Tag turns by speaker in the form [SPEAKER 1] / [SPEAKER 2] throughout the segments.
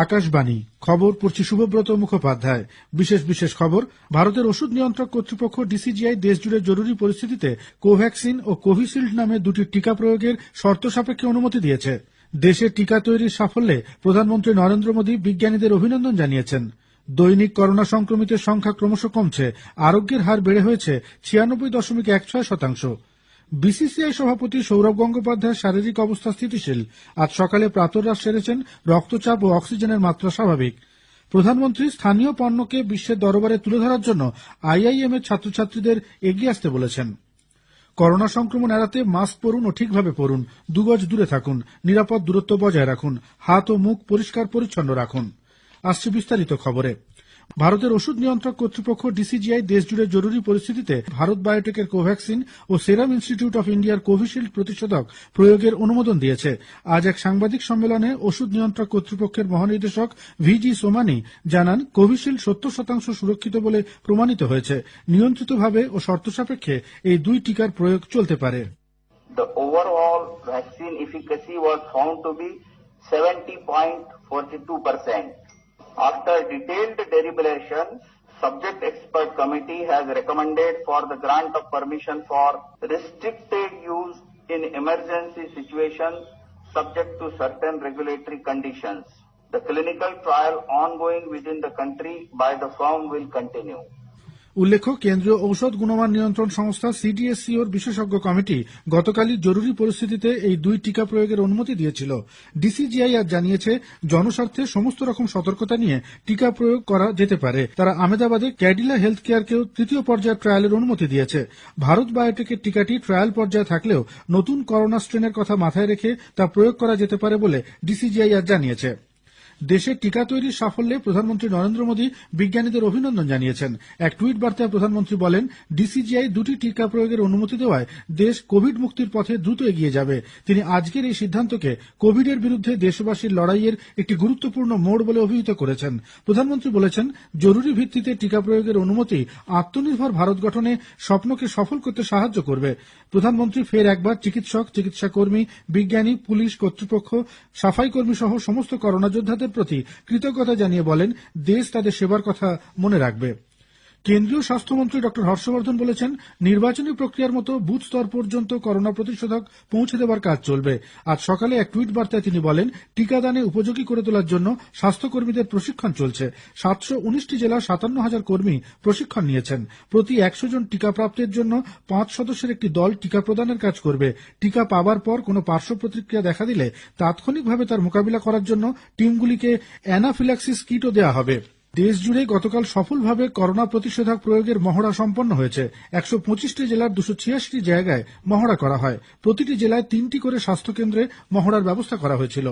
[SPEAKER 1] আকাশবাণী খবর পড়ছি শুভব্রত মুখোপাধ্যায়। বিশেষ খবর। ভারতের ওষুধ নিয়ন্ত্রক কর্তৃপক্ষ ডিসিজিআই দেশজুড়ে জরুরি পরিস্থিতিতে কোভ্যাক্সিন ও কোভিশিল্ড নামে দুটি টিকা প্রয়োগের শর্ত সাপেক্ষে অনুমতি দিয়েছে। দেশে টিকা তৈরির সাফল্যে প্রধানমন্ত্রী নরেন্দ্র মোদী বিজ্ঞানীদের অভিনন্দন জানিয়েছেন। দৈনিক করোনা সংক্রমিতের সংখ্যা ক্রমশ কমছে, আরোগ্যের হার বেড়ে হয়েছে 96.16%। বিসিসিআই সভাপতি সৌরভ গঙ্গোপাধ্যায়ের শারীরিক অবস্থা স্থিতিশীল। আজ সকালে প্রাতঃরাশ সেরেছেন, রক্তচাপ ও অক্সিজেনের মাত্রা স্বাভাবিক। প্রধানমন্ত্রী স্থানীয় পণ্যকে বিশ্বের দরবারে তুলে ধরার জন্য আইআইএম এর ছাত্রছাত্রীদের এগিয়ে আসতে বলেছেন। করোনা সংক্রমণ এড়াতে মাস্ক পরুন ও ঠিকভাবে পরুন, 2 গজ দূরে থাকুন, নিরাপদ দূরত্ব বজায় রাখুন, হাত ও মুখ পরিষ্কার পরিচ্ছন্ন রাখুন। আসছে বিস্তারিত খবরে। ভারতের ওষুধ নিয়ন্ত্রক কর্তৃপক্ষ ডিসিজিআই দেশজুড়ে জরুরি পরিস্থিতিতে ভারত বায়োটেকের কোভ্যাক্সিন ও সেরাম ইনস্টিটিউট অফ ইন্ডিয়ার কোভিশিল্ড প্রতিষেধক প্রয়োগের অনুমোদন দিয়েছে। আজ এক সাংবাদিক সম্মেলনে ওষুধ নিয়ন্ত্রক কর্তৃপক্ষের মহানির্দেশক ভিজি সোমানি জানান, কোভিশিল্ড 70% সুরক্ষিত বলে প্রমাণিত হয়েছে। নিয়ন্ত্রিতভাবে ও শর্ত সাপেক্ষে এই দুই টিকার প্রয়োগ চলতে পারে।
[SPEAKER 2] The overall vaccine efficacy was found to be 70.42%. After detailed deliberation, subject expert committee has recommended for the grant of permission for restricted use in emergency situations subject to certain regulatory conditions. The clinical trial ongoing within the country by the firm will continue.
[SPEAKER 1] উল্লেখ্য, কেন্দ্রীয় ঔষধ গুণমান নিয়ন্ত্রণ সংস্থা সিডিএসসিওর বিশেষজ্ঞ committee গতকালই জরুরি পরিস্থিতিতে এই দুই টিকা প্রয়োগের অনুমতি দিয়েছিল। ডিসিজিআই আজ জানিয়েছে, জনস্বার্থে সমস্ত রকম সতর্কতা নিয়ে টিকা প্রয়োগ করা যেতে পারে। তারা আহমেদাবাদে ক্যাডিলা হেলথ কেয়ারকেও তৃতীয় পর্যায়ের ট্রায়ালের অনুমতি দিয়েছে। ভারত বায়োটেকের টিকাটি ট্রায়াল পর্যায়ে থাকলেও নতুন করোনা স্ট্রেনের কথা মাথায় রেখে তা প্রয়োগ করা যেতে পারে বলে ডিসিজিআই আজ জানিয়েছে। দেশে টিকা তৈরির সাফল্যে প্রধানমন্ত্রী নরেন্দ্র মোদী বিজ্ঞানীদের অভিনন্দন জানিয়েছেন। এক টুইট বার্তায় প্রধানমন্ত্রী বলেন, ডিসিজিআই দুটি টিকা প্রয়োগের অনুমতি দেওয়ায় দেশ কোভিড মুক্তির পথে দ্রুত এগিয়ে যাবে। তিনি আজকের এই সিদ্ধান্তকে কোভিডের বিরুদ্ধে দেশবাসীর লড়াইয়ের একটি গুরুত্বপূর্ণ মোড় বলে অভিহিত করেছেন। প্রধানমন্ত্রী বলেছেন, জরুরি ভিত্তিতে টিকা প্রয়োগের অনুমতি আত্মনির্ভর ভারত গঠনে স্বপ্নকে সফল করতে সাহায্য করবে। প্রধানমন্ত্রী ফের একবার চিকিৎসক, চিকিৎসাকর্মী, বিজ্ঞানী, পুলিশ কর্তৃপক্ষ, সাফাই কর্মী সহ সমস্ত করোনা যোদ্ধাদের প্রতি কৃতজ্ঞতা জানিয়ে বলেন, দেশ তাদের সেবার কথা মনে রাখবে। কেন্দ্রীয় স্বাস্থ্যমন্ত্রী ডক্টর হর্ষবর্ধন বলেছেন, নির্বাচনী প্রক্রিয়ার মতো বুথ স্তর পর্যন্ত করোনা প্রতিষেধক পৌঁছে দেওয়ার কাজ চলবে। আজ সকালে এক টুইট বার্তায় তিনি বলেন, টিকাদানে উপযোগী করে তোলার জন্য স্বাস্থ্যকর্মীদের প্রশিক্ষণ চলছে। 719টি জেলার 57,000 কর্মী প্রশিক্ষণ নিয়েছেন। প্রতি 100 জন টিকাপ্রাপ্তের জন্য 5 সদস্যের একটি দল টিকা প্রদানের কাজ করবে। টিকা পাবার পর কোনো পার্শ্ব প্রতিক্রিয়া দেখা দিলে তাৎক্ষণিকভাবে তার মোকাবিলা করার জন্য টিমগুলিকে অ্যানাফিল্যাক্সিস কিটও দেওয়া হবে। দেশ জুড়ে গতকাল সফলভাবে করোনা প্রতিষেধক প্রয়োগের মহড়া সম্পন্ন হয়েছে। 125টি জেলার 286টি জায়গায় মহড়া করা হয়। প্রতিটি জেলায় 3টি করে স্বাস্থ্যকেন্দ্রে মহড়ার ব্যবস্থা করা হয়েছিল।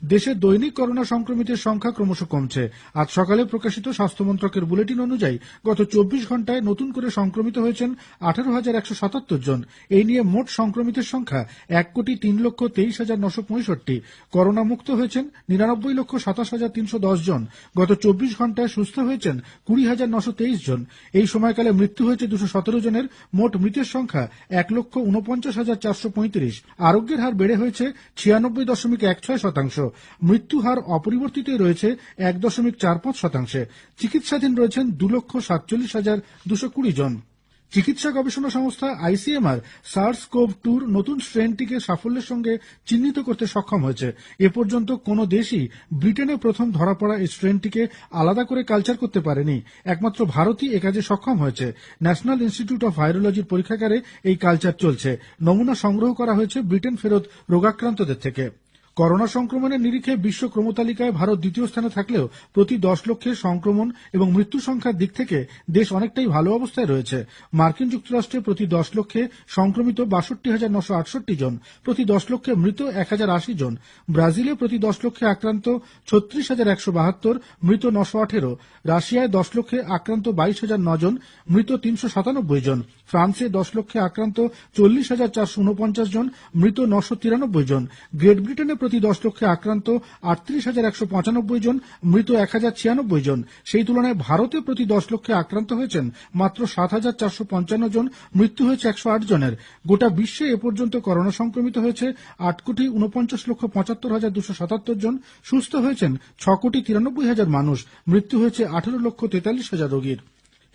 [SPEAKER 1] দেশে দৈনিক করোনা সংক্রমিতের সংখ্যা ক্রমশ কমছে। আজ সকালে প্রকাশিত স্বাস্থ্য মন্ত্রকের বুলেটিন অনুযায়ী গত 24 ঘন্টায় নতুন করে সংক্রমিত হয়েছেন 18,177 জন। এই নিয়ে মোট সংক্রমিতের সংখ্যা 1,03,23,965। করোনা মুক্ত হয়েছেন 99,27,310 জন। গত 24 ঘন্টায় সুস্থ হয়েছেন 20,923 জন। এই সময়কালে মৃত্যু হয়েছে 217 জনের। মোট মৃতের সংখ্যা 1,49,435। আরোগ্যের হার বেড়ে হয়েছে 96.16%। মৃত্যু হার অপরিবর্তিতই রয়েছে 1.45%। চিকিৎসাধীন রয়েছেন 2,47,220 জন। চিকিৎসা গবেষণা সংস্থা আইসিএমআর সার্স-কোভ-2 নতুন স্ট্রেনটিকে সাফল্যের সঙ্গে চিহ্নিত করতে সক্ষম হয়েছে। এ পর্যন্ত কোনো দেশই ব্রিটেনে প্রথম ধরা পড়া এই স্ট্রেনটিকে আলাদা করে কালচার করতে পারেনি। একমাত্র ভারতই একাজে সক্ষম হয়েছে। ন্যাশনাল ইনস্টিটিউট অফ ভাইরোলজির পরীক্ষাগারে এই কালচার চলছে। নমুনা সংগ্রহ করা হয়েছে ব্রিটেন ফেরত রোগাক্রান্তদের থেকে। করোনা সংক্রমণের নিরিখে বিশ্ব ক্রমতালিকায় ভারত দ্বিতীয় স্থানে থাকলেও প্রতি 10 লক্ষের সংক্রমণ এবং মৃত্যু সংখ্যার দিক থেকে দেশ অনেকটাই ভালো অবস্থায় রয়েছে। মার্কিন যুক্তরাষ্ট্রে প্রতি 10 লক্ষে সংক্রমিত 62,968 জন, প্রতি 10 লক্ষে মৃত 1,080 জন। ব্রাজিলে প্রতি 10 লক্ষে আক্রান্ত 36,172, মৃত 918। রাশিয়ায় 10 লক্ষে আক্রান্ত 22,009 জন, মৃত 397 জন। ফ্রান্সে 10 লক্ষে আক্রান্ত 40,449 জন, মৃত 993 জন। গ্রেট ব্রিটেনে প্রতি 10 লক্ষে আক্রান্ত 38,195 জন, মৃত 1,096 জন। সেই তুলনায় ভারতে প্রতি 10 লক্ষে আক্রান্ত হয়েছেন মাত্র 7,455 জন, মৃত্যু হয়েছে 108 জনের। গোটা বিশ্বে এ পর্যন্ত করোনা সংক্রমিত হয়েছে 8,49,75,277 জন, সুস্থ হয়েছেন 6,93,000 মানুষ, মৃত্যু হয়েছে 18,43,000 রোগীর।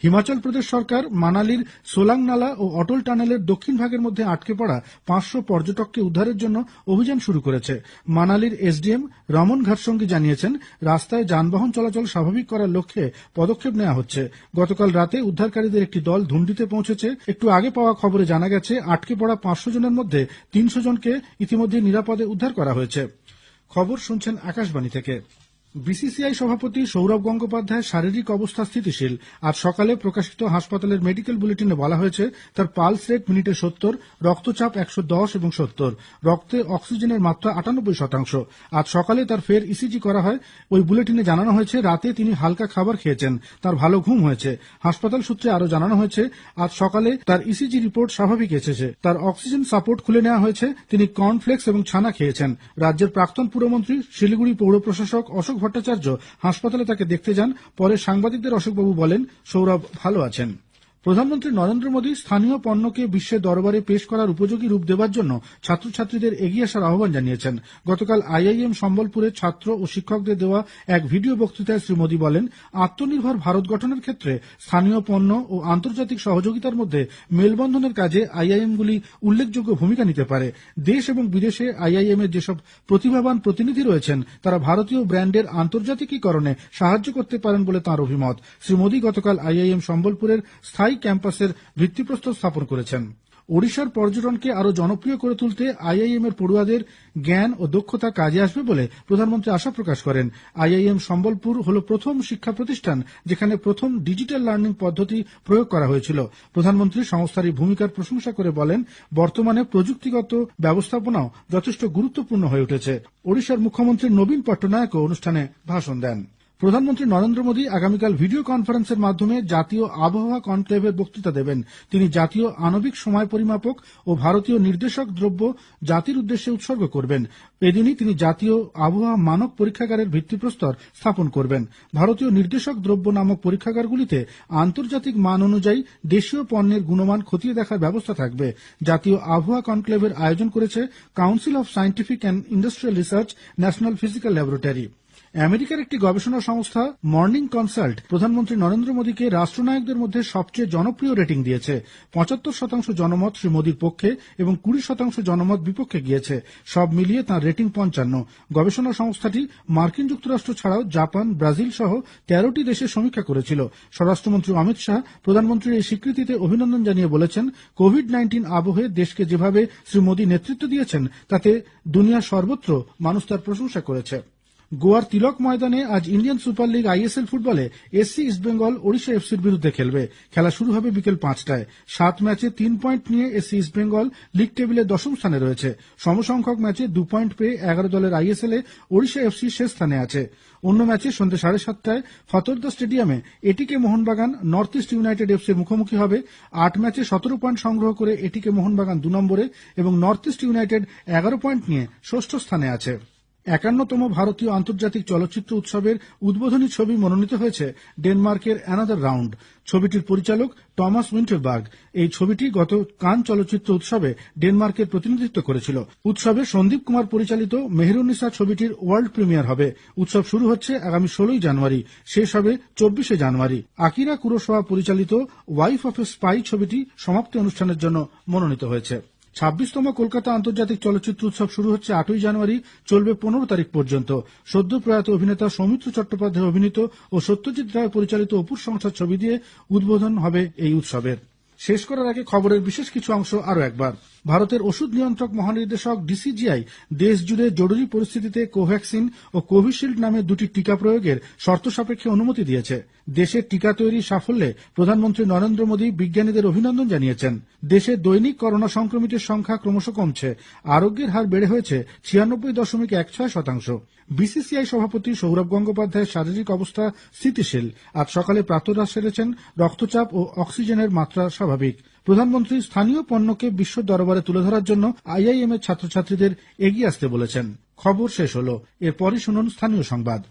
[SPEAKER 1] হিমাচল প্রদেশ সরকার মানালির সোলাং নালা ও অটল টানেলের দক্ষিণ ভাগের মধ্যে আটকে পড়া 500 পর্যটককে উদ্ধারের জন্য অভিযান শুরু করেছে। মানালির এসডিএম রমন ঘাটসঙ্গী জানিয়েছেন, রাস্তায় যানবাহন চলাচল স্বাভাবিক করার লক্ষ্যে পদক্ষেপ নেওয়া হচ্ছে। গতকাল রাতে উদ্ধারকারীদের একটি দল ধুন্ডিতে পৌঁছেছে। একটু আগে পাওয়া খবরে জানা গেছে, আটকে পড়া 500 জনের মধ্যে 300 জনকে ইতিমধ্যে নিরাপদে উদ্ধার করা হয়েছে। খবর শুনছেন আকাশবাণী থেকে। বিসিসিআই সভাপতি সৌরভ গঙ্গোপাধ্যায়ের শারীরিক অবস্থা স্থিতিশীল। আজ সকালে প্রকাশিত হাসপাতালের মেডিকেল বুলেটিনে বলা হয়েছে, তার পালস রেট মিনিটে 70, রক্তচাপ 110 এবং 70, রক্তে অক্সিজেনের মাত্রা 98%। আজ সকালে তার ফের ইসিজি করা হয়। ওই বুলেটিনে জানানো হয়েছে, রাতে তিনি হালকা খাবার খেয়েছেন, তার ভালো ঘুম হয়েছে। হাসপাতাল সূত্রে আরো জানানো হয়েছে, আজ সকালে তার ইসিজি রিপোর্ট স্বাভাবিক এসেছে। তার অক্সিজেন সাপোর্ট খুলে নেওয়া হয়েছে। তিনি কর্নফ্লেক্স এবং ছানা খেয়েছেন। রাজ্যের প্রাক্তন পুরমন্ত্রী শিলিগুড়ি পৌর প্রশাসক অশোক ভট্টাচার্য হাসপাতালে তাকে দেখতে যান। পরে সাংবাদিকদের অশোকবাবু বলেন, সৌরভ ভালো আছেন। প্রধানমন্ত্রী নরেন্দ্র মোদী স্থানীয় পণ্যকে বিশ্বের দরবারে পেশ করার উপযোগী রূপ দেওয়ার জন্য ছাত্রছাত্রীদের এগিয়ে আসার আহ্বান জানিয়েছেন। গতকাল আইআইএম সম্বলপুরে ছাত্র ও শিক্ষকদের দেওয়া এক ভিডিও বক্তৃতায় শ্রী মোদী বলেন, আত্মনির্ভর ভারত গঠনের ক্ষেত্রে স্থানীয় পণ্য ও আন্তর্জাতিক সহযোগিতার মধ্যে মেলবন্ধনের কাজে আইআইএমগুলি উল্লেখযোগ্য ভূমিকা নিতে পারে। দেশ এবং বিদেশে আইআইএম এর যেসব প্রতিভাবান প্রতিনিধি রয়েছেন, তারা ভারতীয় ব্র্যান্ডের আন্তর্জাতিকীকরণে সাহায্য করতে পারেন বলে তাঁর অভিমত। শ্রী মোদী গতকাল আইআইএম সম্বলপুরের স্থায়ী ক্যাম্পাসের ভিত্তিপ্রস্তর স্থাপন করেছেন। ওড়িশার পর্যটনকে আরো জনপ্রিয় করে তুলতে আইআইএম এর পড়ুয়াদের জ্ঞান ও দক্ষতা কাজে আসবে বলে প্রধানমন্ত্রী আশা প্রকাশ করেন। আইআইএম সম্বলপুর হল প্রথম শিক্ষা প্রতিষ্ঠান যেখানে প্রথম ডিজিটাল লার্নিং পদ্ধতি প্রয়োগ করা হয়েছিল। প্রধানমন্ত্রী সংস্থার এই ভূমিকার প্রশংসা করে বলেন, বর্তমানে প্রযুক্তিগত ব্যবস্থাপনাও যথেষ্ট গুরুত্বপূর্ণ হয়ে উঠেছে। ওড়িশার মুখ্যমন্ত্রী নবীন পট্টনায়কও অনুষ্ঠানে ভাষণ দেন। প্রধানমন্ত্রী নরেন্দ্র মোদী আগামীকাল ভিডিও কনফারেন্সের মাধ্যমে জাতীয় আবহাওয়া কনক্লেভের বক্তৃতা দেবেন। তিনি জাতীয় আণবিক সময় পরিমাপক ও ভারতীয় নির্দেশক দ্রব্য জাতির উদ্দেশ্যে উৎসর্গ করবেন। এদিনই তিনি জাতীয় আবহাওয়া মানক পরীক্ষাগারের ভিত্তিপ্রস্তর স্থাপন করবেন। ভারতীয় নির্দেশক দ্রব্য নামক পরীক্ষাগারগুলিতে আন্তর্জাতিক মান অনুযায়ী দেশীয় পণ্যের গুণমান খতিয়ে দেখার ব্যবস্থা থাকবে। জাতীয় আবহাওয়া কনক্লেভের আয়োজন করেছে council of scientific and industrial research, national physical laboratory. আমেরিকার একটি গবেষণা সংস্থা মর্নিং কনসাল্ট প্রধানমন্ত্রী নরেন্দ্র মোদীকে রাষ্ট্রনায়কদের মধ্যে সবচেয়ে জনপ্রিয় রেটিং দিয়েছে। 75% জনমত শ্রী মোদীর পক্ষে এবং 20% জনমত বিপক্ষে গিয়েছে। সব মিলিয়ে তাঁর রেটিং 55। গবেষণা সংস্থাটি মার্কিন যুক্তরাষ্ট্র ছাড়াও জাপান, ব্রাজিল সহ 13টি দেশে সমীক্ষা করেছিল। স্বরাষ্ট্রমন্ত্রী অমিত শাহ প্রধানমন্ত্রীর এই স্বীকৃতিতে অভিনন্দন জানিয়ে বলেছেন, কোভিড-19 আবহে দেশকে যেভাবে শ্রী মোদী নেতৃত্ব দিয়েছেন, তাতে দুনিয়ার সর্বত্র মানুষ তার প্রশংসা করেছে। গোয়ার তিলক ময়দানে আজ ইন্ডিয়ান সুপার লিগ আইএসএল ফুটবলে এসসি ইস্টবেঙ্গল ওড়িশা এফসির বিরুদ্ধে খেলবে। খেলা শুরু হবে বিকেল 5টায়। 7 ম্যাচে 3 পয়েন্ট নিয়ে এসসি ইস্টবেঙ্গল লিগ টেবিলে 10ম স্থানে রয়েছে। সমসংখ্যক ম্যাচে 2 পয়েন্ট পেয়ে 11 দলের আইএসএল এ ওড়িশা এফসি শেষ স্থানে আছে। অন্য ম্যাচে সন্ধ্যে 7:30টায় ফতর্দা স্টেডিয়ামে এটিকে মোহনবাগান নর্থ ইস্ট ইউনাইটেড এফসির মুখোমুখি হবে। 8 ম্যাচে 17 পয়েন্ট সংগ্রহ করে এটিকে মোহনবাগান 2 নম্বরে এবং নর্থ ইস্ট ইউনাইটেড 11 পয়েন্ট নিয়ে ষষ্ঠ স্থানে আছে। 51তম ভারতীয় আন্তর্জাতিক চলচ্চিত্র উৎসবের উদ্বোধনী ছবি মনোনীত হয়েছে ডেনমার্কের অ্যানাদার রাউন্ড। ছবিটির পরিচালক টমাস উইন্টারবার্গ। এই ছবিটি গত কান চলচ্চিত্র উৎসবে ডেনমার্কের প্রতিনিধিত্ব করেছিল। উৎসবে সন্দীপ কুমার পরিচালিত মেহেরুন্নিসা ছবিটির ওয়ার্ল্ড প্রিমিয়ার হবে। উৎসব শুরু হচ্ছে আগামী 16ই জানুয়ারি, শেষ হবে 24শে জানুয়ারি। আকিরা কুরোসাওয়া পরিচালিত ওয়াইফ অফ এ স্পাই ছবিটি সমাপ্তি অনুষ্ঠানের জন্য মনোনীত হয়েছে। 26তম কলকাতা আন্তর্জাতিক চলচ্চিত্র উৎসব শুরু হচ্ছে 8ই জানুয়ারি, চলবে 15 তারিখ পর্যন্ত। সদ্য প্রয়াত অভিনেতা সৌমিত্র চট্টোপাধ্যায় অভিনীত ও সত্যজিৎ রায় পরিচালিত অপুর সংসার ছবি দিয়ে উদ্বোধন হবে এই উৎসবের। শেষ করার আগে খবরের বিশেষ কিছু অংশ আরো একবার। ভারতের ওষুধ নিয়ন্ত্রক মহানির্দেশক ডিসিজিআই দেশ জুড়ে জরুরি পরিস্থিতিতে কোভ্যাক্সিন ও কোভিশিল্ড নামে দুটি টিকা প্রয়োগের শর্ত সাপেক্ষে অনুমতি দিয়েছে। দেশে টিকা তৈরির সাফল্যে প্রধানমন্ত্রী নরেন্দ্র মোদী বিজ্ঞানীদের অভিনন্দন জানিয়েছেন। দেশে দৈনিক করোনা সংক্রমিতের সংখ্যা ক্রমশ কমছে। আরোগ্যের হার বেড়ে হয়েছে 96.16%। বিসিসিআই সভাপতি সৌরভ গঙ্গোপাধ্যায়ের শারীরিক অবস্থা স্থিতিশীল। আজ সকালে প্রাতরাশ সেরেছেন। রক্তচাপ ও অক্সিজেনের মাত্রা স্বাভাবিক। প্রধানমন্ত্রী স্থানীয় পণ্যকে বিশ্ব দরবারে তুলে ধরার জন্য আইআইএম এর ছাত্রছাত্রীদের এগিয়ে আসতে বলেছেন। খবর শেষ হলো। এরপরই শুনুন স্থানীয় সংবাদ।